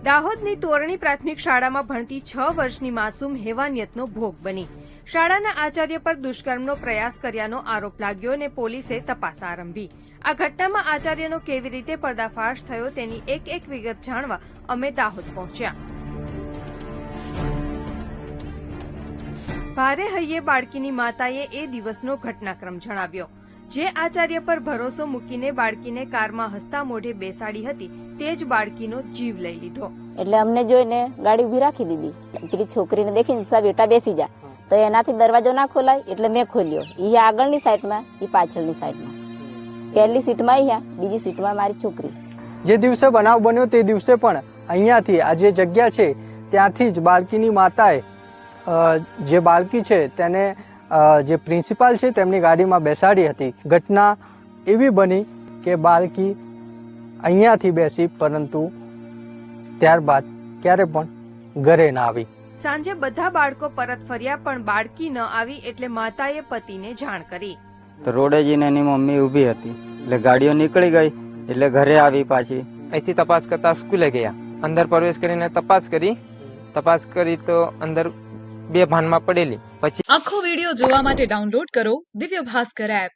દાહોદની તોરણી પ્રાથમિક શાળામાં ભણતી 6 વર્ષની માસૂમ હેવાનિયતનો ભોગ બની. શાળાના આચાર્ય પર દુષ્કર્મનો પ્રયાસ કર્યાનો આરોપ લાગ્યો અને પોલીસે તપાસ આરંભી. આ ઘટનામાં આચાર્યનો કેવી રીતે પર્દાફાશ થયો તેની એક વિગત જાણવા અમે દાહોદ પહોંચ્યા. ભારે હૈયે બાળકીની માતાએ એ દિવસનો ઘટનાક્રમ જણાવ્યો. જે આચાર્ય પર ભરોસો મૂકીને બાળકીને કારમાં હસતા મોઢે બેસાડી હતી તે જ બાળકીનો જીવ લઈ લીધો. એટલે અમને જોઈને ગાડી ઉભી રાખી દીધી. પેલી છોકરીને દેખીને સા બેટા બેસી જા, તો એનાથી દરવાજો ના ખોલાય એટલે મેં ખોલ્યો. એ આગળની સાઈડમાં, એ પાછળની સાઈડમાં. પહેલી સીટમાં અહીંયા, બીજી સીટમાં મારી છોકરી. જે દિવસે બનાવ બન્યો તે દિવસે પણ અહીંયાથી આ જે જગ્યા છે ત્યાંથી જ બાળકીની માતાએ જે બાળકી છે તેને જે પ્રિન્સિપાલ છે તેમની ગાડીમાં બેસાડી હતી. ઘટના એવી બની કે બાળકી અહીંયાથી બેસી પરંતુ ત્યારબાદ ક્યારે પણ ઘરે ના આવી. સાંજે બધા બાળકો પરત ફર્યા પણ બાળકી ન આવી એટલે માતાએ પતિને જાણ કરી. તો રોડે જઈને એની મમ્મી ઊભી હતી એટલે ગાડીઓ નીકળી ગઈ એટલે ઘરે આવી પાછી. અહીંથી તપાસ કરતા સ્કૂલે ગયા. અંદર પ્રવેશ કરીને તપાસ કરી તો અંદર બે ભાનમાં પડેલી. પછી આખો વિડિયો જોવા માટે ડાઉનલોડ કરો દિવ્ય ભાસ્કર એપ.